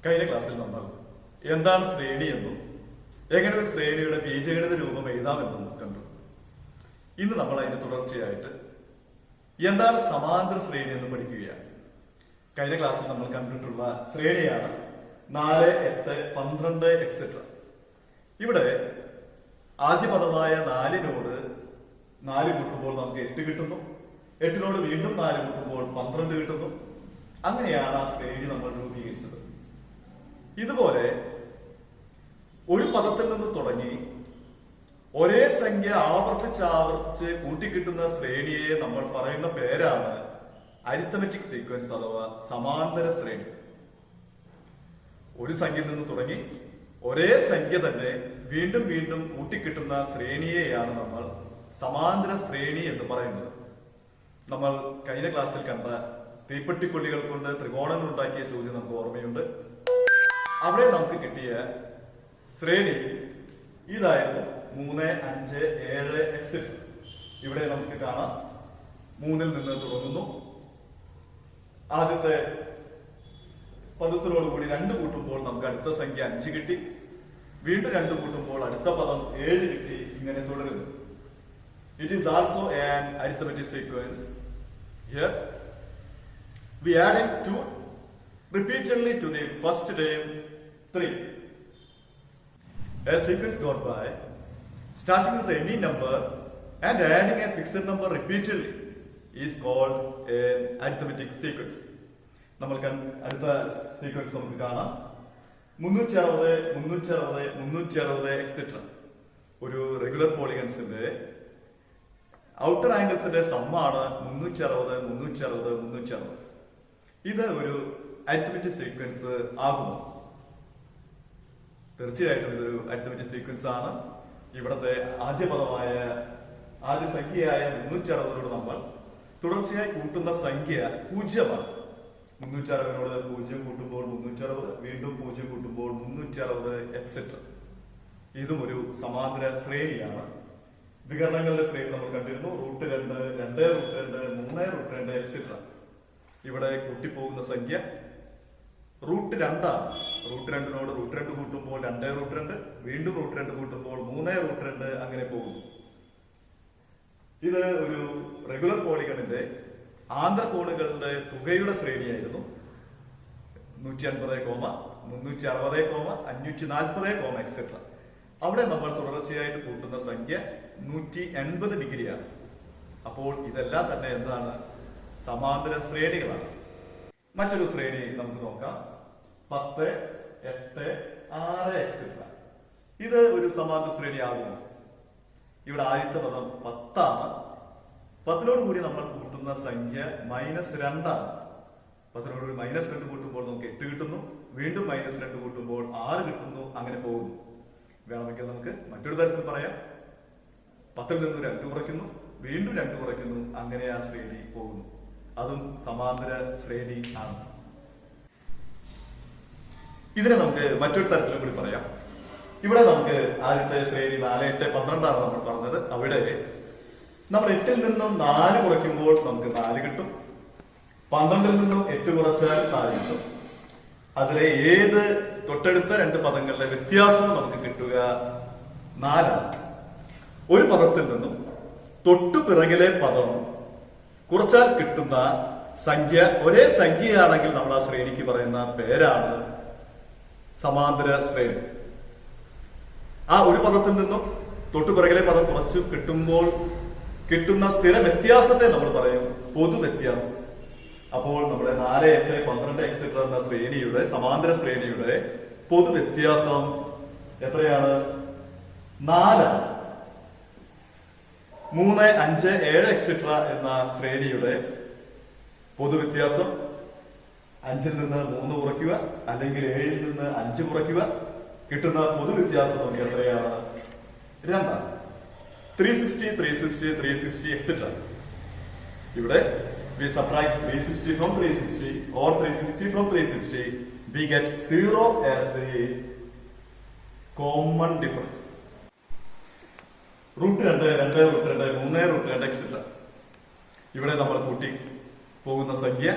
കഴിഞ്ഞ ക്ലാസ്സിൽ നമ്മൾ എന്താണ് ശ്രേണി എന്നും എങ്ങനെ ഒരു ശ്രേണിയുടെ ബീജഗണിത രൂപം എഴുതാമെന്നും കണ്ടു. ഇന്ന് നമ്മൾ അതിന്റെ തുടർച്ചയായിട്ട് എന്താണ് സമാന്തര ശ്രേണി എന്ന് പഠിക്കുകയാണ്. കഴിഞ്ഞ ക്ലാസ്സിൽ നമ്മൾ കണ്ടിട്ടുള്ള ശ്രേണിയാണ് 4, 8, 12 എക്സെട്ര. ഇവിടെ ആദ്യ പദമായ 4നോട് 4 കൂട്ടുമ്പോൾ നമുക്ക് 8 കിട്ടുന്നു. 8നോട് വീണ്ടും 4 കൂട്ടുമ്പോൾ 12 കിട്ടുന്നു. അങ്ങനെയാണ് ആ ശ്രേണി നമ്മൾ രൂപീകരിച്ചത്. ഇതുപോലെ ഒരു പദത്തിൽ നിന്ന് തുടങ്ങി ഒരേ സംഖ്യ ആവർത്തിച്ച് കൂട്ടിക്കിട്ടുന്ന ശ്രേണിയെ നമ്മൾ പറയുന്ന പേരാണ് അരിത്തമെറ്റിക് സീക്വൻസ് അഥവാ സമാന്തര ശ്രേണി. ഒരു സംഖ്യയിൽ നിന്ന് തുടങ്ങി ഒരേ സംഖ്യ തന്നെ വീണ്ടും വീണ്ടും കൂട്ടിക്കിട്ടുന്ന ശ്രേണിയെയാണ് നമ്മൾ സമാന്തര ശ്രേണി എന്ന് പറയുന്നത്. നമ്മൾ കഴിഞ്ഞ ക്ലാസ്സിൽ കണ്ട തീപ്പെട്ടിക്കൊള്ളികൾ കൊണ്ട് ത്രികോണങ്ങൾ ഉണ്ടാക്കിയ ചോദ്യം നമുക്ക് ഓർമ്മയുണ്ട്. അവിടെ നമുക്ക് കിട്ടിയ ശ്രേണി ഇതായിരുന്നു 3, 5, 7 എക്സെട്ര. ഇവിടെ നമുക്ക് കാണാം 3ൽ നിന്ന് തുടങ്ങുന്നു. ആദ്യത്തെ പദത്തിനോടുകൂടി 2 കൂട്ടുമ്പോൾ നമുക്ക് അടുത്ത സംഖ്യ 5 കിട്ടി. വീണ്ടും 2 കൂട്ടുമ്പോൾ അടുത്ത പദം 7 കിട്ടി. ഇങ്ങനെ തുടരുന്നു. It is also an arithmetic sequence. Here we adding 2 repeatedly to the first term 3. A sequence gone by starting with any number and adding a fixed number repeatedly is called an arithmetic sequence. നമ്മൾ അടുത്ത sequence നമുക്ക് കാണാം. 360, 360, 360 etcetera. ഒരു regular പോളിഗൺസിന്റെ outer ആംഗിൾസിന്റെ സമ്മാണ് 360, 360, 360. ഇത് ഒരു arithmetic sequence ആകുമോ? തീർച്ചയായിട്ടും ഇതൊരു അരിത്തമെറ്റിക് സീക്വൻസ് ആണ്. ഇവിടത്തെ ആദ്യ സംഖ്യയായ 360നോട് നമ്മൾ തുടർച്ചയായി കൂട്ടുന്ന സംഖ്യ 0ആണ്. 360നോട് 0 കൂട്ടുമ്പോൾ 360, വീണ്ടും 0 കൂട്ടുമ്പോൾ 360 എക്സെട്ര. ഇതും ഒരു സമാന്തര ശ്രേണിയാണ്. വികരണങ്ങളുടെ ശ്രേണി നമ്മൾ കണ്ടിരുന്നു. √2, 2√2, 3√2 എക്സെട്ര. ഇവിടെ കൂട്ടിപ്പോകുന്ന സംഖ്യ √2 ആണ്. √2നോട് √2 കൂട്ടുമ്പോൾ 2√2, വീണ്ടും √2 കൂട്ടുമ്പോൾ 3√2, അങ്ങനെ പോകുന്നു. ഇത് ഒരു റെഗുലർ പോളിഗണിന്റെ ആന്തരകോണുകളുടെ തുകയുടെ ശ്രേണിയായിരുന്നു. 150, 360, 540, എക്സെട്ര. അവിടെ നമ്മൾ തുടർച്ചയായിട്ട് കൂട്ടുന്ന സംഖ്യ 180 ഡിഗ്രിയാണ്. അപ്പോൾ ഇതെല്ലാം തന്നെ എന്താണ്? സമാന്തര ശ്രേണികളാണ്. മറ്റൊരു ശ്രേണി നമുക്ക് നോക്കാം. 10, 8, 6 എക്സെട്ര. ഇത് ഒരു സമാന്തര ശ്രേണിയാകുമോ? ഇവിടെ ആദ്യത്തെ പദം 10 ആണ്. 10നോട് കൂടി നമ്മൾ കൂട്ടുന്ന സംഖ്യ -2 ആണ്. 10നോട് കൂടി -2 കൂട്ടുമ്പോൾ നമുക്ക് 8 കിട്ടുന്നു. വീണ്ടും -2 കൂട്ടുമ്പോൾ 6 കിട്ടുന്നു. അങ്ങനെ പോകുന്നു. വേണമെങ്കിൽ നമുക്ക് മറ്റൊരു തരത്തിൽ പറയാം. 10ൽ നിന്ന് 2 കുറയ്ക്കുന്നു, വീണ്ടും 2 കുറയ്ക്കുന്നു. അങ്ങനെ ആ ശ്രേണി പോകുന്നു. അതും സമാന്തര ശ്രേണി ആണ്. ഇതിനെ നമുക്ക് മറ്റൊരു തരത്തിലും കൂടി പറയാം. ഇവിടെ നമുക്ക് ആദ്യത്തെ ശ്രേണി 4, 8, 12 ആണ് നമ്മൾ പറഞ്ഞത്. അവിടെ നമ്മൾ 8ൽ നിന്നും 4 കുറയ്ക്കുമ്പോൾ നമുക്ക് 4 കിട്ടും. 12ൽ നിന്നും 8 കുറച്ചാൽ 4 കിട്ടും. അതിലെ ഏത് തൊട്ടടുത്ത 2 പദങ്ങളുടെ വ്യത്യാസവും നമുക്ക് കിട്ടുക 4 ആണ്. ഒരു പദത്തിൽ നിന്നും തൊട്ടു പിറകിലെ പദം കുറച്ചാൽ കിട്ടുന്ന സംഖ്യ ഒരേ സംഖ്യയാണെങ്കിൽ നമ്മൾ ആ ശ്രേണിക്ക് പറയുന്ന പേരാണ് സമാന്തര ശ്രേണി. ആ ഒരു പദത്തിൽ നിന്നും തൊട്ടു പിറകിലെ പദം കുറച്ച് കിട്ടുമ്പോൾ കിട്ടുന്ന സ്ഥിര വ്യത്യാസത്തെ നമ്മൾ പറയും പൊതു വ്യത്യാസം. അപ്പോൾ നമ്മുടെ 4, 8, 12 എക്സെട്ര എന്ന ശ്രേണിയുടെ സമാന്തര ശ്രേണിയുടെ പൊതു വ്യത്യാസം എത്രയാണ്? 4 ആണ്. 3, 5, 7 എക്സെട്ര എന്ന ശ്രേണിയുടെ പൊതുവ്യത്യാസം 5ൽ നിന്ന് 3 കുറയ്ക്കുക, അല്ലെങ്കിൽ 7ൽ നിന്ന് 5 കുറയ്ക്കുക. കിട്ടുന്ന പൊതുവ്യത്യാസം നമുക്ക് എത്രയാണ്? 2 ആണ്. 360, 360, 360 എക്സെട്ര. ഇവിടെ we subtract 360 from 360 or 360 from 360, we get 0 as the common difference. √2, 2√2, 3√2 etcetera. ഇവിടെ നമ്മൾ കൂട്ടി പോകുന്ന സംഖ്യ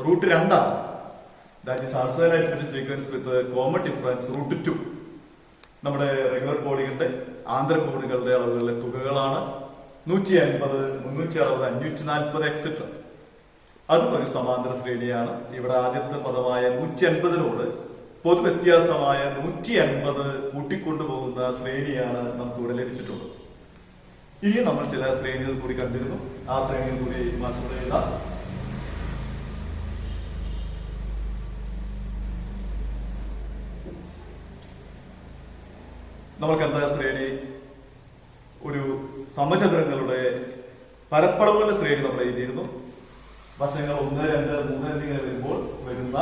√2 ആണ്. That is also an arithmetic sequence with common difference √2. നമ്മുടെ റെഗുലർ കോഡുകളുടെ ആന്തര കോഡുകളുടെ അളവുകളിലെ തുകകളാണ് 150, 360, 540 എക്സെട്ര. അതും ഒരു സമാന്തര ശ്രേണിയാണ്. ഇവിടെ ആദ്യത്തെ പദമായ 150നോട് പൊതുവ്യത്യാസമായ 150 കൂട്ടിക്കൊണ്ടുപോകുന്ന ശ്രേണിയാണ് നമുക്ക് ഇവിടെ ലഭിച്ചിട്ടുള്ളത്. ഇനി നമ്മൾ ചില ശ്രേണികൾ കൂടി കണ്ടിരുന്നു. ആ ശ്രേണികൾ കൂടി മാസ്റ്റർ എഴുതാം. നമ്മൾ കണ്ട ശ്രേണി ഒരു സമചതുരങ്ങളുടെ പരപ്പളവുകളുടെ ശ്രേണി നമ്മൾ എഴുതിയിരുന്നു. വശങ്ങൾ 1, 2, 3 എന്നിങ്ങനെ വരുമ്പോൾ വരുന്ന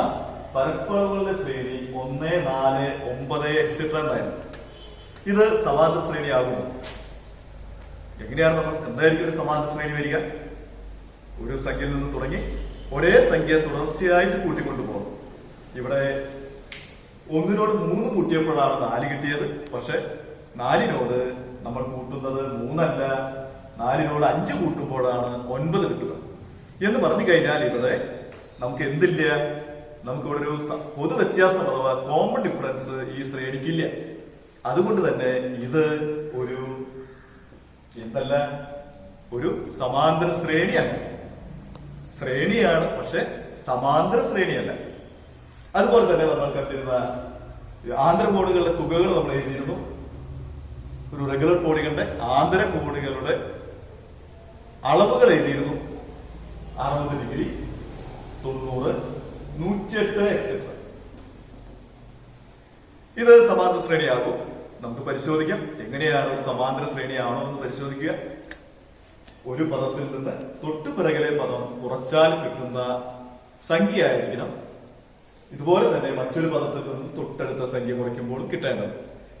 പരപ്പളവുകളുടെ ശ്രേണി 1, 4, 9 എക്സെട്ര എന്നായിരുന്നു. ഇത് സമാന്തര ശ്രേണിയാകും. എങ്ങനെയാണ് നമ്മൾ എന്തായിരിക്കും ഒരു സമാന്തര ശ്രേണി വരിക? ഒരു സംഖ്യയിൽ നിന്ന് തുടങ്ങി ഒരേ സംഖ്യ തുടർച്ചയായിട്ട് കൂട്ടിക്കൊണ്ടുപോകും. ഇവിടെ 1നോട് 3 കൂട്ടിയപ്പോഴാണ് 4 കിട്ടിയത്. പക്ഷെ 4നോട് നമ്മൾ കൂട്ടുന്നത് 3 അല്ല, 4നോട് 5 കൂട്ടുമ്പോഴാണ് 9 കിട്ടുക. എന്ന് പറഞ്ഞു കഴിഞ്ഞാൽ ഇവിടെ നമുക്ക് എന്തില്ല? നമുക്കിവിടെ ഒരു പൊതു വ്യത്യാസം അഥവാ കോമൺ ഡിഫറൻസ് ഈ ശ്രേണിക്കില്ല. അതുകൊണ്ട് തന്നെ ഇത് ഒരു എന്തല്ല, ഒരു സമാന്തര ശ്രേണിയല്ല. ശ്രേണിയാണ്, പക്ഷെ സമാന്തര ശ്രേണിയല്ല. അതുപോലെ തന്നെ നമ്മൾ കണ്ടിരുന്ന ആന്തര കോഡുകളുടെ തുകകൾ നമ്മൾ എഴുതിയിരുന്നു. ഒരു റെഗുലർ കോഡുകളുടെ ആന്തര കോഡുകളുടെ അളവുകൾ എഴുതിയിരുന്നു. 60 ഡിഗ്രി, 90, 108 എക്സെട്ര. ഇത് സമാന്തര ശ്രേണിയാകും. നമുക്ക് പരിശോധിക്കാം എങ്ങനെയാണ് ഒരു സമാന്തര ശ്രേണിയാണോ എന്ന് പരിശോധിക്കുക. ഒരു പദത്തിൽ നിന്ന് തൊട്ടു പിറകിലെ പദം കുറച്ചാൽ കിട്ടുന്ന സംഖ്യ ആയിരിക്കണം ഇതുപോലെ തന്നെ മറ്റൊരു പദത്തിൽ നിന്നും തൊട്ടടുത്ത സംഖ്യ കുറയ്ക്കുമ്പോൾ കിട്ടേണ്ടത്.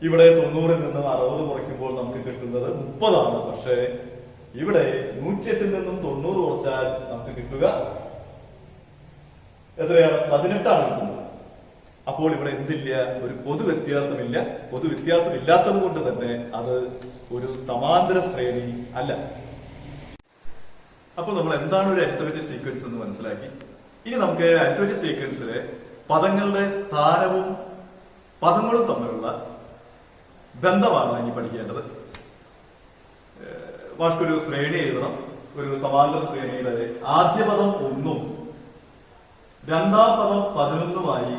ഇവിടെ 90ൽ നിന്ന് 60 കുറയ്ക്കുമ്പോൾ നമുക്ക് കിട്ടുന്നത് 30 ആണ്. പക്ഷേ ഇവിടെ 108ൽ നിന്നും 90 കുറച്ചാൽ നമുക്ക് കിട്ടുക എത്രയാണ്? 18 ആണ് കിട്ടുന്നത്. അപ്പോൾ ഇവിടെ എന്തില്ല? ഒരു പൊതു വ്യത്യാസമില്ല. പൊതു വ്യത്യാസം ഇല്ലാത്തത് കൊണ്ട് തന്നെ അത് ഒരു സമാന്തര ശ്രേണി അല്ല. അപ്പോൾ നമ്മൾ എന്താണ് ഒരു അരിത്മെറ്റിക് സീക്വൻസ് എന്ന് മനസ്സിലാക്കി. ഇനി നമുക്ക് അരിത്മെറ്റിക് സീക്വൻസിലെ പദങ്ങളുടെ സ്ഥാനവും പദങ്ങളും തമ്മിലുള്ള ബന്ധമാണ് ഇനി പഠിക്കേണ്ടത്. മാഷ്ക്കൊരു ശ്രേണി എഴുതണം. ഒരു സമാന്തര ശ്രേണിയുടെ ആദ്യ പദം 1ഉം രണ്ടാം പദം 11ഉമായി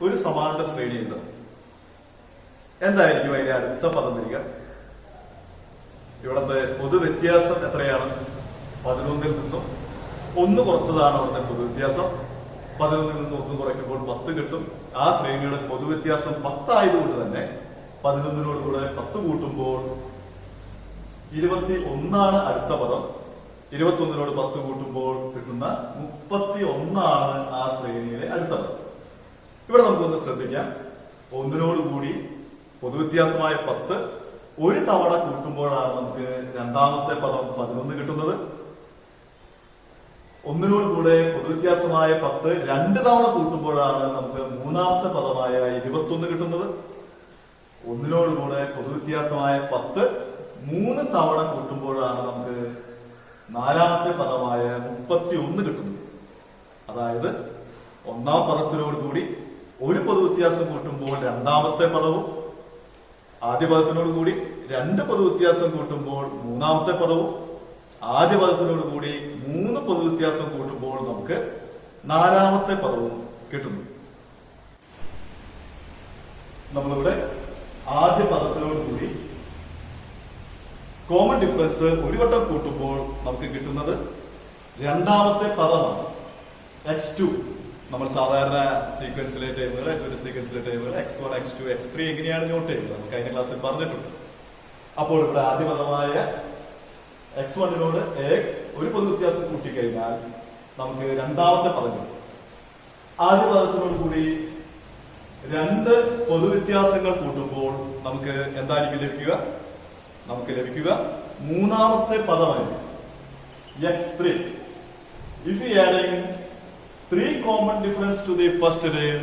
ഒരു സമാന്തര ശ്രേണി എഴുതണം. എന്തായിരിക്കും അതിന്റെ അടുത്ത പദം വരിക? ഇവിടത്തെ പൊതുവ്യത്യാസം എത്രയാണ്? 11ൽ നിന്നും 1 കുറച്ചതാണ് അവിടുത്തെ പൊതുവ്യത്യാസം. 11ൽ നിന്ന് 1 കുറയ്ക്കുമ്പോൾ 10 കിട്ടും. ആ ശ്രേണിയുടെ പൊതുവ്യത്യാസം 10 ആയതുകൊണ്ട് തന്നെ 11നോട് കൂടെ 10 കൂട്ടുമ്പോൾ 21 അടുത്ത പദം. 21നോട് 10 കൂട്ടുമ്പോൾ കിട്ടുന്ന 31 ആ ശ്രേണിയിലെ അടുത്ത പദം. ഇവിടെ നമുക്കൊന്ന് ശ്രദ്ധിക്കാം. 1നോട് കൂടി പൊതുവ്യത്യാസമായ 10 ഒരു തവണ കൂട്ടുമ്പോഴാണ് നമുക്ക് രണ്ടാമത്തെ പദം 11 കിട്ടുന്നത്. 1നോട് കൂടെ പൊതുവ്യത്യാസമായ 10 2 തവണ കൂട്ടുമ്പോഴാണ് നമുക്ക് മൂന്നാമത്തെ പദമായ 21 കിട്ടുന്നത്. 1നോട് കൂടെ പൊതുവ്യത്യാസമായ 10 3 തവണ കൂട്ടുമ്പോഴാണ് നമുക്ക് നാലാമത്തെ പദമായ 31 കിട്ടുന്നത്. അതായത് ഒന്നാം പദത്തിനോട് കൂടി ഒരു പൊതുവ്യത്യാസം കൂട്ടുമ്പോൾ രണ്ടാമത്തെ പദവും, ആദ്യ പദത്തിനോട് കൂടി 2 പൊതുവ്യത്യാസം കൂട്ടുമ്പോൾ മൂന്നാമത്തെ പദവും, ആദ്യ പദത്തിനോട് കൂടി 3 പൊതുവ്യത്യാസം കൂട്ടുമ്പോൾ നമുക്ക് നാലാമത്തെ പദവും കിട്ടുന്നു. നമ്മളിവിടെ ആദ്യ പദത്തിനോട് കൂടി കോമൺ ഡിഫറൻസ് ഒരു വട്ടം കൂട്ടുമ്പോൾ നമുക്ക് കിട്ടുന്നത് രണ്ടാമത്തെ പദമാണ് x2. നമ്മൾ സാധാരണ സീക്വൻസിലെ ടൈമുകൾ, സീക്വൻസിലെ ടൈമുകൾ x1, x2, x3 എങ്ങനെയാണ് നോട്ട് ചെയ്യുന്നത് നമുക്ക് കഴിഞ്ഞ ക്ലാസ്സിൽ പറഞ്ഞിട്ടുണ്ട്. അപ്പോൾ ഇവിടെ ആദ്യ പദമായ x1നോട് ഒരു പൊതുവ്യത്യാസം കൂട്ടിക്കഴിഞ്ഞാൽ നമുക്ക് രണ്ടാമത്തെ പദം കിട്ടും. ആദ്യ പദത്തിനോട് കൂടി 2 പൊതുവ്യത്യാസങ്ങൾ കൂട്ടുമ്പോൾ നമുക്ക് എന്തായിരിക്കും ലഭിക്കുക? നമുക്ക് ലഭിക്കുക മൂന്നാമത്തെ പദമായിരിക്കും x3. If we adding 3 common difference to the first term,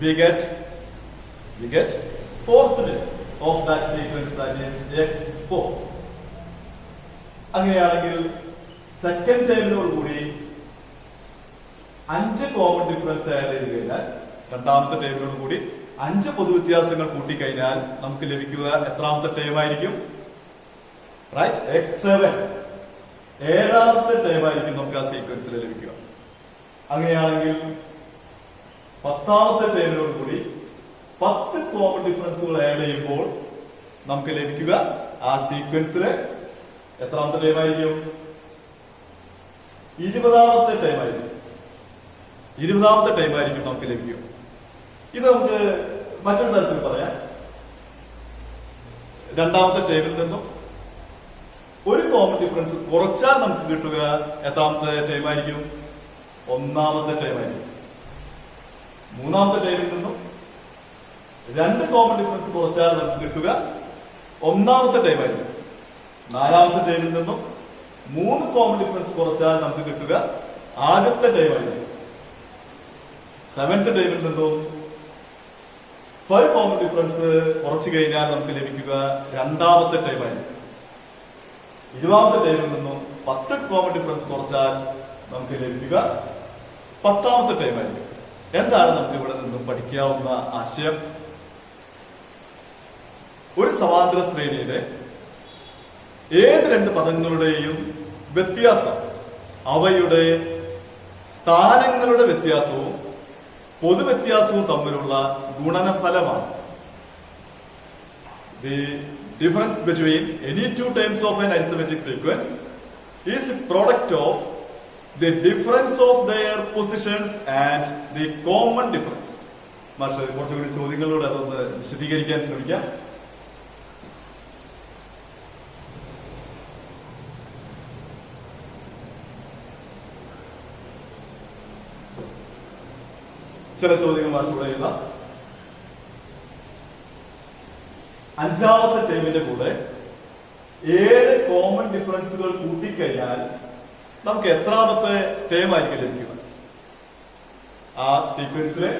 we get fourth term of that sequence, that is x4. അങ്ങനെയാണെങ്കിൽ സെക്കൻഡ് ടൈമിനോട് കൂടി 5 കോമൺ ഡിഫറൻസ് ആഡ് ചെയ്ത് കഴിഞ്ഞാൽ രണ്ടാമത്തെ ടേമിനോട് കൂടി 5 പൊതുവ്യത്യാസങ്ങൾ കൂട്ടിക്കഴിഞ്ഞാൽ നമുക്ക് ലഭിക്കുക എത്രാമത്തെ ടേം ആയിരിക്കും? റൈറ്റ്, x7 ഏഴാമത്തെ ടേം ആയിരിക്കും നമുക്ക് ആ സീക്വൻസിൽ ലഭിക്കുക. അങ്ങനെയാണെങ്കിൽ 10ാമത്തെ ടേമിനോട് കൂടി 10 കോമൺ ഡിഫറൻസുകൾ ആഡ് ചെയ്യുമ്പോൾ നമുക്ക് ലഭിക്കുക ആ സീക്വൻസില് എത്രാമത്തെ ടൈം ആയിരിക്കും? 20ാമത്തെ ടൈം ആയിരിക്കും. 20ാമത്തെ ടൈം ആയിരിക്കും നമുക്ക് ലഭിക്കും. ഇത് നമുക്ക് മറ്റൊരു തരത്തിൽ പറയാം. രണ്ടാമത്തെ ടൈമിൽ നിന്നും ഒരു കോമൺ ഡിഫറൻസ് കുറച്ചാൽ നമുക്ക് കിട്ടുക എത്രാമത്തെ ടൈം ആയിരിക്കും? 1ാമത്തെ ടൈം ആയിരിക്കും. 3ാമത്തെ ടൈമിൽ നിന്നും 2 കോമൺ ഡിഫറൻസ് കുറച്ചാൽ നമുക്ക് കിട്ടുക 1ാമത്തെ ടൈം ആയിരിക്കും. 4ാമത്തെ ടൈമിൽ നിന്നും 3 കോമൺ ഡിഫറൻസ് കുറച്ചാൽ നമുക്ക് കിട്ടുക ആദ്യത്തെ ടൈം ആയിരിക്കും. 7th ടൈമിൽ നിന്നും 5 കോമൺ ഡിഫറൻസ് കുറച്ചു കഴിഞ്ഞാൽ നമുക്ക് ലഭിക്കുക 2ാമത്തെ ടൈം ആയിരിക്കും. 20ാമത്തെ ടൈമിൽ നിന്നും 10 കോമൺ ഡിഫറൻസ് കുറച്ചാൽ നമുക്ക് ലഭിക്കുക 10ാമത്തെ ടൈം ആയിരിക്കും. എന്താണ് നമുക്ക് ഇവിടെ നിന്നും പഠിക്കാവുന്ന ആശയം? ഒരു സമാന്തര ശ്രേണിയിലെ ഏത് 2 പദങ്ങളുടെയും വ്യത്യാസം അവയുടെ സ്ഥാനങ്ങളുടെ വ്യത്യാസവും പൊതുവ്യത്യാസവും തമ്മിലുള്ള ഗുണനഫലമാണ്. The difference between any 2 terms of an arithmetic sequence is a product of the difference of their positions and the common difference. മാഷ് കുറച്ചുകൂടി ചോദ്യങ്ങളിലൂടെ അതൊന്ന് വിശദീകരിക്കാൻ ശ്രമിക്കാം. ചില ചോദ്യങ്ങൾ മാഷൂടെ എഴുതാം. 5ാമത്തെ ടേമിന്റെ കൂടെ 7 കോമൺ ഡിഫറൻസുകൾ കൂട്ടിക്കഴിഞ്ഞാൽ നമുക്ക് എത്രാമത്തെ ടേം ആയിരിക്കും ലഭിക്കുക? ആ സീക്വൻസിലെ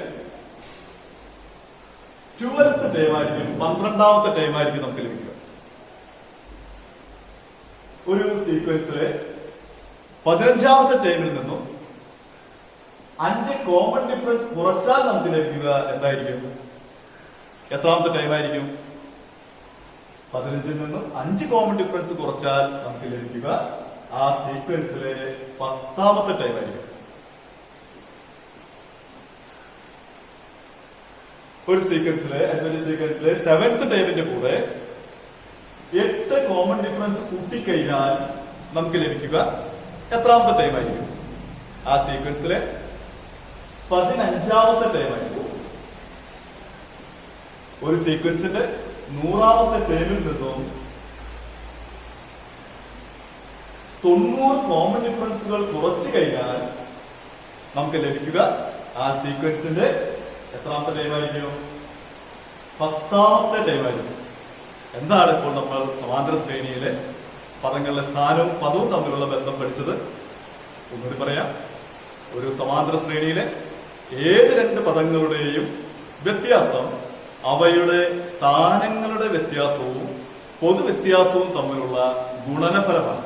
12th ടേം ആയിരിക്കും, 12ാമത്തെ ടേം ആയിരിക്കും നമുക്ക് ലഭിക്കുക. ഒരു സീക്വൻസിലെ 15ാമത്തെ ടേമിൽ നിന്നും 5 കോമൺ ഡിഫറൻസ് കുറച്ചാൽ നമുക്ക് ലഭിക്കുക എന്തായിരിക്കും? എത്രാമത്തെ ടൈം ആയിരിക്കും? 15ൽ നിന്നും 5 കോമൺ ഡിഫറൻസ് കുറച്ചാൽ നമുക്ക് ലഭിക്കുക ആ സീക്വൻസിലെ 10ാമത്തെ ടൈം ആയിരിക്കും. ഒരു സീക്വൻസിലെ 7th ടൈമിന്റെ കൂടെ 8 കോമൺ ഡിഫറൻസ് കൂട്ടിക്കഴിഞ്ഞാൽ നമുക്ക് ലഭിക്കുക എത്രാമത്തെ ടൈം ആയിരിക്കും? ആ സീക്വൻസിലെ 15ാമത്തെ ടൈം ആയിരിക്കും. ഒരു സീക്വൻസിന്റെ 100ാമത്തെ ടൈമിൽ നിന്നും 90 കോമൺ ഡിഫറൻസുകൾ കുറച്ചു കഴിഞ്ഞാൽ നമുക്ക് ലഭിക്കുക ആ സീക്വൻസിന്റെ എത്രാമത്തെ ടൈം ആയിരിക്കും? 10ാമത്തെ ടൈം ആയിരിക്കും. എന്താണ് ഇപ്പോൾ നമ്മൾ സമാന്തര ശ്രേണിയിലെ പദങ്ങളുടെ സ്ഥാനവും പദവും തമ്മിലുള്ള ബന്ധം പഠിച്ചത്? ഒന്നുകൂടി പറയാം. ഒരു സമാന്തര ശ്രേണിയിലെ ഏത് 2 പദങ്ങളുടെയും വ്യത്യാസം അവയുടെ സ്ഥാനങ്ങളുടെ വ്യത്യാസവും പൊതുവ്യത്യാസവും തമ്മിലുള്ള ഗുണനഫലമാണ്.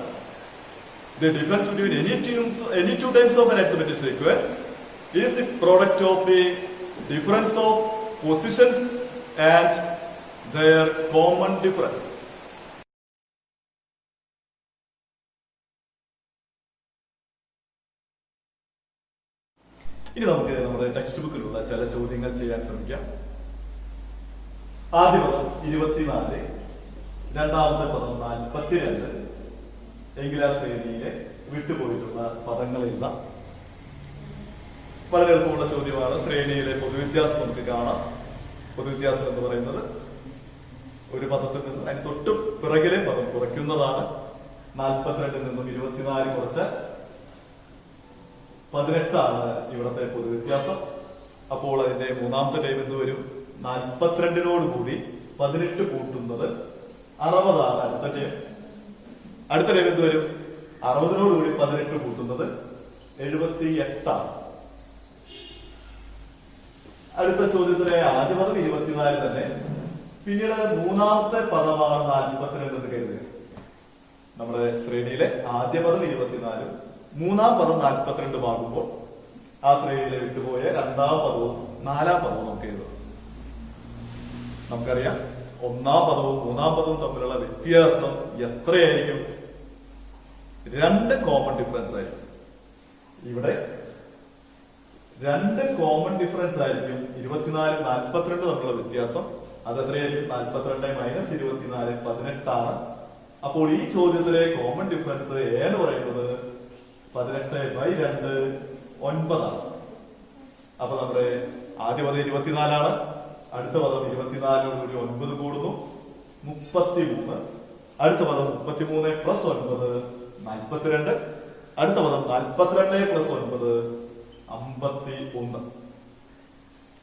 The difference between any two terms of an arithmetic sequence is a product of the difference of positions and their common difference. ഇനി നമുക്ക് നമ്മുടെ ടെക്സ്റ്റ് ബുക്കിലുള്ള ചില ചോദ്യങ്ങൾ ചെയ്യാൻ ശ്രമിക്കാം. ആദ്യ പദം 24, രണ്ടാമത്തെ പദം 42 എങ്കിൽ ആ ശ്രേണിയിലെ വിട്ടുപോയിട്ടുള്ള പദങ്ങളില്ല. വളരെ എളുപ്പമുള്ള ചോദ്യമാണ്. ശ്രേണിയിലെ പൊതുവ്യത്യാസം നമുക്ക് കാണാം. പൊതുവ്യത്യാസം എന്ന് പറയുന്നത് ഒരു പദത്തിൽ നിന്ന് അതിന് തൊട്ട് പിറകിലെ പദം കുറയ്ക്കുന്നതാണ്. 42 നിന്നും 24 കുറച്ച് 18 ഇവിടത്തെ പൊതുവ്യത്യാസം. അപ്പോൾ അതിന്റെ 3ാമത്തെ ടൈം എന്ത് വരും? 42 കൂടി 18 കൂട്ടുന്നത് 60 അടുത്ത ടൈം. അടുത്ത ടൈം എന്ത് വരും? 60 കൂടി 18 കൂട്ടുന്നത് 78. അടുത്ത ചോദ്യത്തിലെ ആദ്യ പദം 24 തന്നെ. പിന്നീട് 3ാമത്തെ പദമാണ് 42 എന്ന് കരുതുക. നമ്മുടെ ശ്രേണിയിലെ ആദ്യ പദം 24, 3ാം പദം 42 ആകുമ്പോൾ ആ ശ്രേണിയിലെ വിട്ടുപോയ രണ്ടാം പദവും നാലാം പദവും നമുക്ക് എഴുതാം. നമുക്കറിയാം ഒന്നാം പദവും മൂന്നാം പദവും തമ്മിലുള്ള വ്യത്യാസം എത്രയായിരിക്കും? 2 കോമൺ ഡിഫറൻസ് ആയിരിക്കും. ഇവിടെ 2 കോമൺ ഡിഫറൻസ് ആയിരിക്കും. 24 42 തമ്മിലുള്ള വ്യത്യാസം അത് എത്രയായിരിക്കും? 42 മൈനസ് 24 18 ആണ്. അപ്പോൾ ഈ ചോദ്യത്തിലെ കോമൺ ഡിഫറൻസ് എന്ന് പറയുന്നത് 18/2 9 ആണ്. അപ്പൊ നമ്മുടെ ആദ്യ പദം 24 ആണ്. അടുത്ത പദം 24 9 കൂടുന്നു 33. അടുത്ത പദം 33 പ്ലസ് 9 42. അടുത്ത പദം 42 പ്ലസ് 9 51.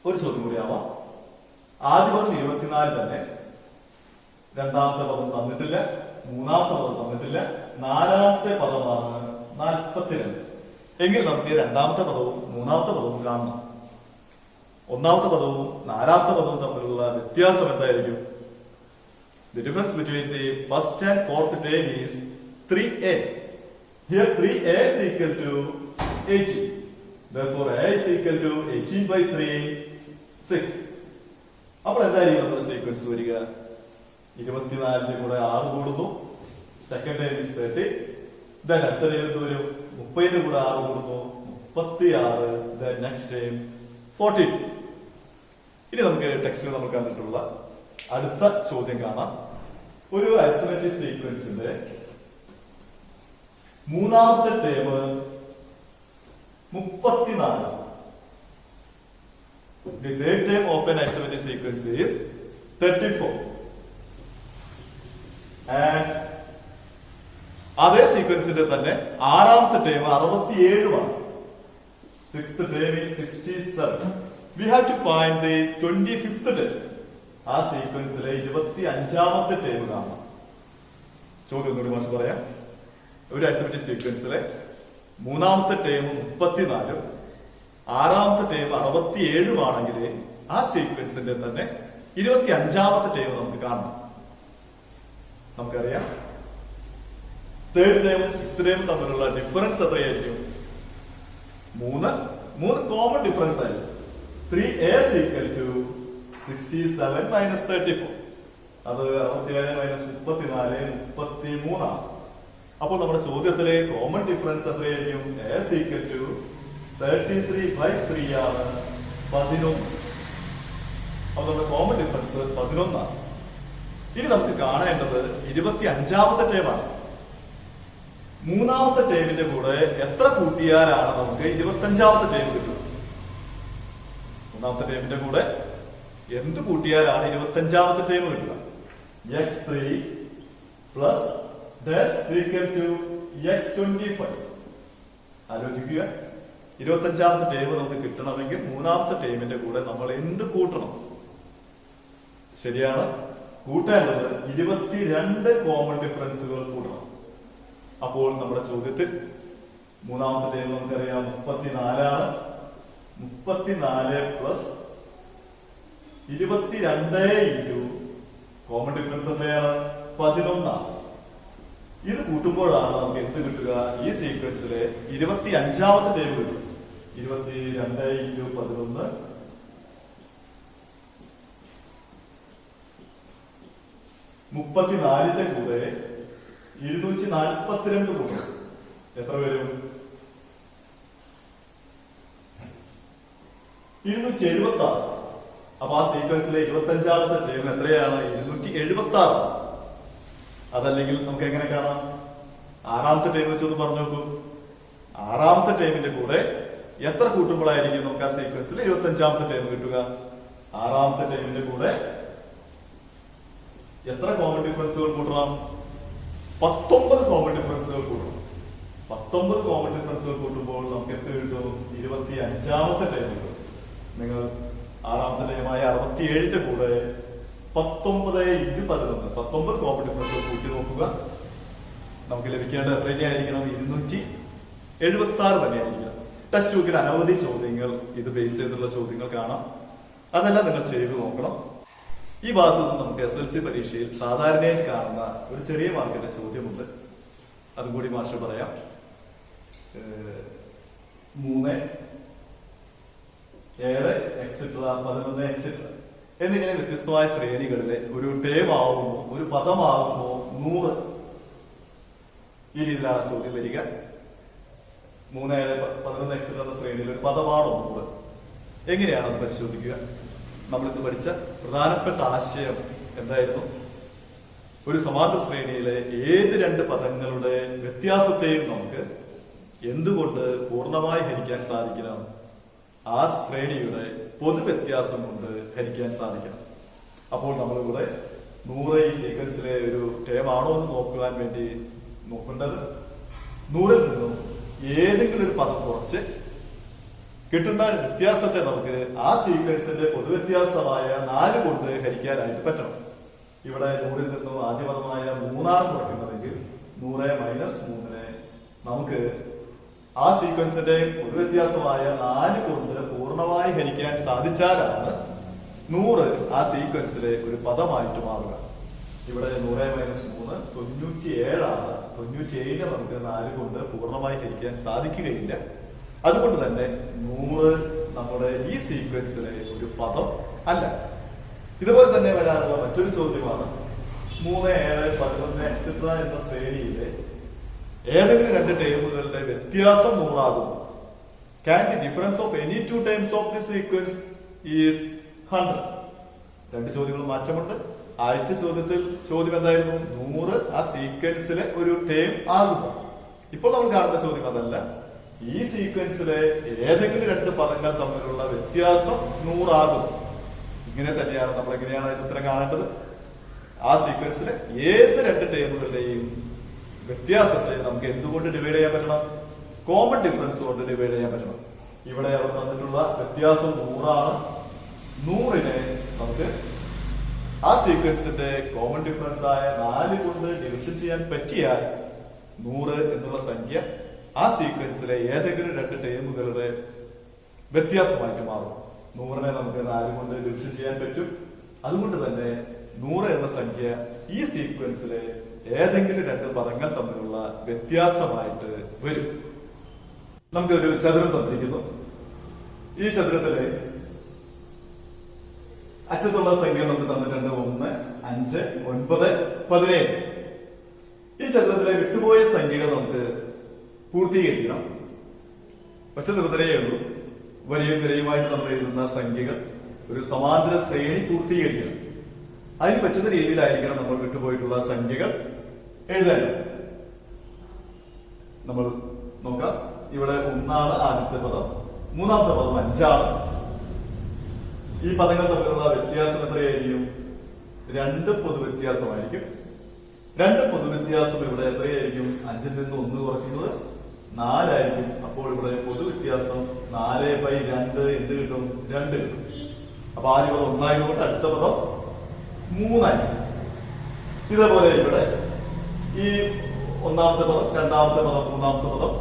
ഒരു ചോദ്യം കൂടി ആവാം. ആദ്യ പദം 24 തന്നെ, രണ്ടാമത്തെ പദം തന്നിട്ടില്ല, മൂന്നാമത്തെ പദം തന്നിട്ടില്ല, നാലാമത്തെ പദമാണ് 42. എങ്കിൽ നമുക്ക് രണ്ടാമത്തെ പദവും മൂന്നാമത്തെ പദവും കാണണം. ഒന്നാമത്തെ പദവും നാലാമത്തെ പദവും തമ്മിലുള്ള വ്യത്യാസം എന്തായിരിക്കും? The difference between the first and fourth term is 3a. Here 3a is equal to 18. Therefore a is equal to 18/3 6. അപ്പോൾ എന്തായിരിക്കും നമ്മുടെ സീക്വൻസ് വരിക? 24 കൂടെ 6 കൂടുന്നു, സെക്കൻഡ് ടൈം ഇസ് 30. ദെൻ അടുത്ത ടൈം എന്ത് വരും? 30 കൂടെ 6 കൂടുന്നു 36. Then next time 42. ഇനി നമുക്ക് ടെക്സ്റ്റിൽ നമ്മൾ കണ്ടിട്ടുള്ള അടുത്ത ചോദ്യം കാണാം. ഒരു അരിത്മെറ്റിക് സീക്വൻസിന്റെ മൂന്നാമത്തെ term 34. The third term of an arithmetic sequence is 34. And അതേ സീക്വൻസിന്റെ തന്നെ ആറാമത്തെ ടേം 67 ആണ്. Sixth term is 67. We have to find the 25th term. ആ സീക്വൻസിലെ 25ാമത്തെ ടേം കാണാം. ചോദ്യം ഒന്നുകൂടി മാഷ് പറയാം. ഒരു അരിത്മെറ്റിക് സീക്വൻസിലെ മൂന്നാമത്തെ ടേം 34, ആറാമത്തെ ടേം 67 ആണെങ്കിൽ ആ സീക്വൻസിന്റെ തന്നെ 25ാമത്തെ ടേം നമുക്ക് കാണണം. നമുക്കറിയാം തേർഡ് ടേമും സിക്സ്ത് ടേമും തമ്മിലുള്ള ഡിഫറൻസ് എത്രയായിരിക്കും? 3 കോമൺ ഡിഫറൻസ് ആയിരിക്കും. 3a is equal to 67 minus 34. അത് 67 മൈനസ് 34 33 ആണ്. അപ്പോൾ നമ്മുടെ ചോദ്യത്തിലെ കോമൺ ഡിഫറൻസ് എത്രയായിരിക്കും? a is equal to 33/3 ആണ്, 11. അപ്പൊ നമ്മുടെ കോമൺ ഡിഫറൻസ് 11 ആണ്. ഇനി നമുക്ക് കാണേണ്ടത് 25ാമത്തെ ടേമാണ്. മൂന്നാമത്തെ ടേമിന്റെ കൂടെ എത്ര കൂട്ടിയാലാണ് നമുക്ക് 25ാമത്തെ ടേം കിട്ടുക? മൂന്നാമത്തെ ടേമിന്റെ കൂടെ എന്ത് കൂട്ടിയാലാണ് 25ാമത്തെ ടേം കിട്ടുക? x3 plus x25. ആലോചിക്കുക. 25ാമത്തെ ടേം നമുക്ക് കിട്ടണമെങ്കിൽ മൂന്നാമത്തെ ടേമിന്റെ കൂടെ നമ്മൾ എന്ത് കൂട്ടണം? ശരിയാണ്, കൂട്ടേണ്ടത് 22 കോമൺ ഡിഫറൻസുകൾ കൂട്ടണം. അപ്പോൾ നമ്മുടെ ചോദ്യത്തിൽ മൂന്നാമത്തെ ടേം നമുക്കറിയാം 34 ആണ്. 34 പ്ലസ് 22 ഇൻറ്റു കോമൺ ഡിഫറൻസ് എത്രയാണ്? 11 ആണ്. ഇത് കൂട്ടുമ്പോഴാണ് നമുക്ക് എന്ത് കിട്ടുക? ഈ സീക്വൻസിലെ 25ാമത്തെ ടേം കിട്ടും. 22 ഇൻറ്റു 11 34ന്റെ കൂടെ 242 കൂടും. എത്ര വരും? 276. അപ്പൊ ആ സീക്വൻസിലെ 25ാമത്തെ ടേം എത്രയാണ്? 276. അതല്ലെങ്കിൽ നമുക്ക് എങ്ങനെ കാണാം? ആറാമത്തെ ടേം വെച്ചൊന്ന് പറഞ്ഞു നോക്കൂ. ആറാമത്തെ ടേമിന്റെ കൂടെ എത്ര കൂട്ടുമ്പോഴായിരിക്കും നമുക്ക് ആ സീക്വൻസിൽ 25ാമത്തെ ടേം കിട്ടുക? ആറാമത്തെ ടേമിന്റെ കൂടെ എത്ര കോമൺ ഡിഫറൻസുകൾ കൂട്ടണം? 19 കോമൺ ഡിഫറൻസുകൾ കൂട്ടണം. 19 കോമൺ ഡിഫറൻസുകൾ കൂട്ടുമ്പോൾ നമുക്ക് എന്ത് കിട്ടും? 25ാമത്തെ ടേം കിട്ടും. നിങ്ങൾ ആറാമത്തെ ടേമായ 67ന്റെ കൂടെ 19 ഇൻറ്റു 11 19 കോമൺ ഡിഫറൻസുകൾ കൂട്ടി നോക്കുക. നമുക്ക് ലഭിക്കേണ്ടത് എത്ര തന്നെയായിരിക്കണം? 276 തന്നെയായിരിക്കണം. ടെക്സ്റ്റ് ബുക്കിൽ അനവധി ചോദ്യങ്ങൾ ഇത് ബേസ് ചെയ്തുള്ള ചോദ്യങ്ങൾ കാണാം. അതെല്ലാം നിങ്ങൾ ചെയ്തു നോക്കണം. ഈ ഭാഗത്തു നിന്ന് നമുക്ക് SLC പരീക്ഷയിൽ സാധാരണയായി കാണുന്ന ഒരു ചെറിയ മാർക്കിന്റെ ചോദ്യമുണ്ട്. അതും കൂടി മാസ്റ്റർ പറയാം. 3 7 എക്സെട്ര 11 എക്സെട്ര എന്നിങ്ങനെ വ്യത്യസ്തമായ ശ്രേണികളിലെ ഒരു ടേം ആകുമ്പോൾ ഒരു പദമാകുമ്പോൾ 100 ഈ രീതിയിലാണ് ചോദ്യം വരിക. 3, 7, 11 എക്സെട്ര എന്ന ശ്രേണിയിൽ ഒരു പദമാണോ 100? എങ്ങനെയാണ് അത് പരിശോധിക്കുക? നമ്മളിന്ന് പഠിച്ച പ്രധാനപ്പെട്ട ആശയം എന്തായിരുന്നു? ഒരു സമാന്തര ശ്രേണിയിലെ ഏത് രണ്ട് പദങ്ങളുടെ വ്യത്യാസത്തെയും നമുക്ക് എന്തുകൊണ്ട് പൂർണ്ണമായി ഹരിക്കാൻ സാധിക്കണം? ആ ശ്രേണിയുടെ പൊതു വ്യത്യാസം കൊണ്ട് ഹരിക്കാൻ സാധിക്കണം. അപ്പോൾ നമ്മളിവിടെ 100 ഈ സീക്വൻസിലെ ഒരു ടേം ആണോ എന്ന് നോക്കുവാൻ വേണ്ടി നോക്കേണ്ടത് 100ൽ നിന്നും ഏതെങ്കിലും ഒരു പദം കുറച്ച് കിട്ടുന്ന വ്യത്യാസത്തെ നമുക്ക് ആ സീക്വൻസിന്റെ പൊതുവ്യത്യാസമായ 4 കൊണ്ട് ഹരിക്കാനായിട്ട് പറ്റണം. ഇവിടെ 100ൽ നിന്നും ആദ്യ പദമായ 3 കുറയ്ക്കുന്നതെങ്കിൽ 100 - 3 നമുക്ക് ആ സീക്വൻസിന്റെ പൊതുവ്യത്യാസമായ 4 കൊണ്ട് പൂർണ്ണമായി ഹരിക്കാൻ സാധിച്ചാലാണ് 100 ആ സീക്വൻസിലെ ഒരു പദമായിട്ട് മാറുക. ഇവിടെ 100 - 3 97 ആണ്. 97 നമുക്ക് 4 കൊണ്ട് പൂർണ്ണമായി ഹരിക്കാൻ സാധിക്കുകയില്ല. അതുകൊണ്ട് തന്നെ 100 നമ്മുടെ ഈ സീക്വൻസിലെ ഒരു പദം അല്ല. ഇതുപോലെ തന്നെ വരാനുള്ള മറ്റൊരു ചോദ്യമാണ് 3, 7, 11 എക്സെട്ര എന്ന ശ്രേണിയിലെ ഏതെങ്കിലും രണ്ട് ടേമുകളുടെ വ്യത്യാസം 100 ആകുന്നു. Can the difference of any two terms of this sequence is 100? രണ്ട് ചോദ്യങ്ങൾ മാറ്റമുണ്ട്. ആദ്യത്തെ ചോദ്യം എന്തായിരുന്നു? 100 ആ സീക്വൻസിലെ ഒരു ടേം ആകുന്നു. ഇപ്പോൾ നമ്മൾ കാണുന്ന ചോദ്യം അതല്ല. ഈ സീക്വൻസിലെ ഏതെങ്കിലും രണ്ട് പദങ്ങൾ തമ്മിലുള്ള വ്യത്യാസം 100 ആകും. ഇങ്ങനെ തന്നെയാണ് നമ്മൾ എങ്ങനെയാണ് അതിന് ഉത്തരം കാണേണ്ടത്? ആ സീക്വൻസിലെ ഏത് രണ്ട് ടേമുകളുടെയും വ്യത്യാസത്തെ നമുക്ക് എന്തുകൊണ്ട് ഡിവൈഡ് ചെയ്യാൻ പറ്റണം? കോമൺ ഡിഫറൻസ് കൊണ്ട് ഡിവൈഡ് ചെയ്യാൻ പറ്റണം. ഇവിടെ അവർ തന്നിട്ടുള്ള വ്യത്യാസം 100 ആണ്. 100നെ നമുക്ക് ആ സീക്വൻസിന്റെ കോമൺ ഡിഫറൻസ് ആയ 4 കൊണ്ട് ഡിവിഷൻ ചെയ്യാൻ പറ്റിയാൽ 100 എന്നുള്ള സംഖ്യ ആ സീക്വൻസിലെ ഏതെങ്കിലും രണ്ട് ടേമുകളുടെ വ്യത്യാസമായിട്ട് മാറും. 100നെ നമുക്ക് 4 കൊണ്ട് ഡിവിഷൻ ചെയ്യാൻ പറ്റും. അതുകൊണ്ട് തന്നെ 100 എന്ന സംഖ്യ ഈ സീക്വൻസിലെ ഏതെങ്കിലും രണ്ട് പദങ്ങൾ തമ്മിലുള്ള വ്യത്യാസമായിട്ട് വരും. നമുക്കൊരു ചതുരം തന്നിരിക്കുന്നു. ഈ ചതുരത്തിലെ അറ്റത്തുള്ള സംഖ്യ നമുക്ക് തന്നിട്ടുണ്ട് 1, 5, 9, 17. ഈ ചതുരത്തിലെ വിട്ടുപോയ സംഖ്യകൾ നമുക്ക് പൂർത്തീകരിക്കണം. ഒറ്റ നിബന്ധനയേ ഉള്ളൂ. വലിയ നിരയുമായിട്ട് നമ്മൾ എഴുതുന്ന സംഖ്യകൾ ഒരു സമാന്തര ശ്രേണി പൂർത്തീകരിക്കണം. അതിന് പറ്റുന്ന രീതിയിലായിരിക്കണം നമ്മൾ വിട്ടുപോയിട്ടുള്ള സംഖ്യകൾ എഴുതേണ്ടത്. നമ്മൾ നോക്കാം. ഇവിടെ 1 ആദ്യത്തെ പദം, മൂന്നാമത്തെ പദം 5. ഈ പദങ്ങൾ തമ്മിലുള്ള വ്യത്യാസം എത്രയായിരിക്കും? 2 പൊതുവ്യത്യാസമായിരിക്കും. 2 പൊതുവ്യത്യാസം ഇവിടെ എത്രയായിരിക്കും? 5ൽ നിന്ന് 1 കുറയ്ക്കുന്നത് 4 ആയിരിക്കും. അപ്പോൾ ഇവിടെ പൊതുവ്യത്യാസം 4/2 എന്ത് കിട്ടും? 2 കിട്ടും. അപ്പൊ ആദ്യ പദം 1 ആയതുകൊണ്ട് അടുത്ത പദം 3 ആയിരിക്കും. ഇതേപോലെ ഇവിടെ ഈ ഒന്നാമത്തെ പദം, രണ്ടാമത്തെ പദം, മൂന്നാമത്തെ പദം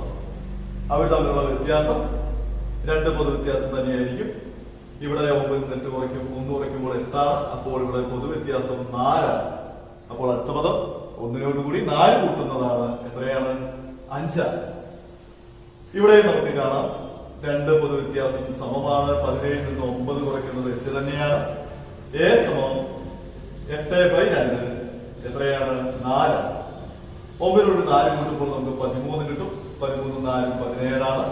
അവർ തമ്മിലുള്ള വ്യത്യാസം 2 പൊതുവ്യത്യാസം തന്നെയായിരിക്കും. ഇവിടെ 9 നെറ്റ് കുറയ്ക്കും, 1 കുറയ്ക്കുമ്പോൾ 8 ആണ്. അപ്പോൾ ഇവിടെ പൊതുവ്യത്യാസം 4 ആണ്. അപ്പോൾ അടുത്ത പദം 1നോടുകൂടി 4 കൂട്ടുന്നതാണ്. എത്രയാണ്? 5. ഇവിടെ നമുക്ക് കാണാം 2 പൊതുവ്യത്യാസം സമമാണ്. 17ൽ നിന്ന് 9 കുറയ്ക്കുന്നത് 8 തന്നെയാണ്. A സമം 8/2 എത്രയാണ്? 4. 9നോട് 4 കൂട്ടുമ്പോൾ നമുക്ക് 13 കിട്ടും. 13 4 17 ആണ്.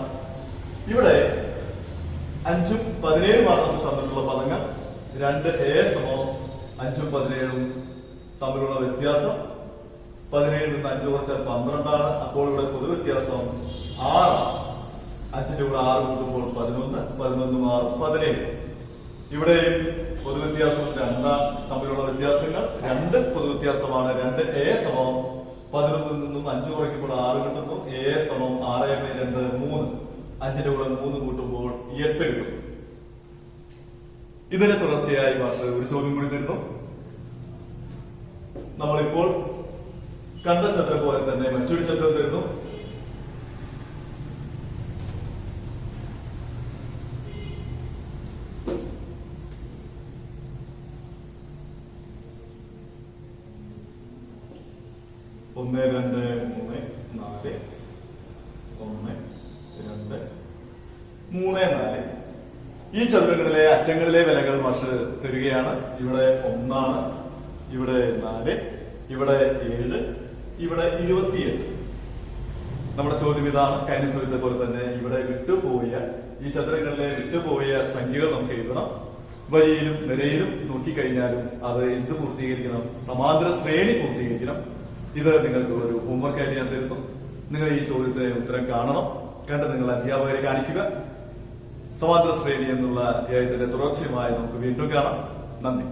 ഇവിടെ 5ഉം 17ഉമാണ് നമുക്ക് തമ്മിലുള്ള പദങ്ങൾ. 2A സമം 5ഉം 17ഉം തമ്മിലുള്ള വ്യത്യാസം 17ൽ നിന്ന് 5 കുറച്ചാൽ 12 ആണ്. അപ്പോൾ ഇവിടെ പൊതുവ്യത്യാസം 6. 5ന്റെ കൂടെ 6 കൂട്ടുമ്പോൾ 11, 11ഉം 6ഉം 17. ഇവിടെയും പൊതുവ്യത്യാസം 2 തമ്മിലുള്ള വ്യത്യാസങ്ങൾ 2 പൊതുവ്യത്യാസമാണ്. 2A സമം 11ൽ നിന്നും 5 കുറയ്ക്കുമ്പോൾ 6 കിട്ടുന്നു. A സമം 6/2 3. 5ന്റെ കൂടെ 3 കൂട്ടുമ്പോൾ 8 കിട്ടും. ഇതിനെ തുടർച്ചയായി മാസ്റ്റർ ഒരു ചോദ്യം കൂടി തരുന്നു. നമ്മളിപ്പോൾ കണ്ട ചതുരം പോലെ തന്നെ മറ്റൊരു ചതുരം തരുന്നു. ഒന്ന് 2 3 4 1 2 3 4 ഈ ചതുരങ്ങളിലെ അറ്റങ്ങളിലെ വിലകൾ മാഷ് തരികയാണ്. ഇവിടെ 1, ഇവിടെ 4, ഇവിടെ 7, ഇവിടെ 28. നമ്മുടെ ചോദ്യം ഇതാണ്. കഴിഞ്ഞ ചോദ്യത്തെ പോലെ തന്നെ ഇവിടെ വിട്ടുപോയ ഈ ചതുരങ്ങളിലെ വിട്ടുപോയ സംഖ്യകൾ നമുക്ക് എഴുതണം. വരിയിലും നിരയിലും നോക്കിക്കഴിഞ്ഞാലും അത് എന്ത് പൂർത്തീകരിക്കണം? സമാന്തര ശ്രേണി പൂർത്തീകരിക്കണം. ഇത് നിങ്ങൾക്ക് ഒരു ഹോംവർക്കായിട്ട് ഞാൻ തരുന്നു. നിങ്ങൾ ഈ ചോദ്യത്തിന് ഉത്തരം കാണണം. കണ്ട് നിങ്ങൾ അധ്യാപകരെ കാണിക്കുക. സമാന്തര ശ്രേണി എന്നുള്ള അധ്യായത്തിന്റെ തുടർച്ചയുമായി നമുക്ക് വീണ്ടും കാണാം. നന്ദി.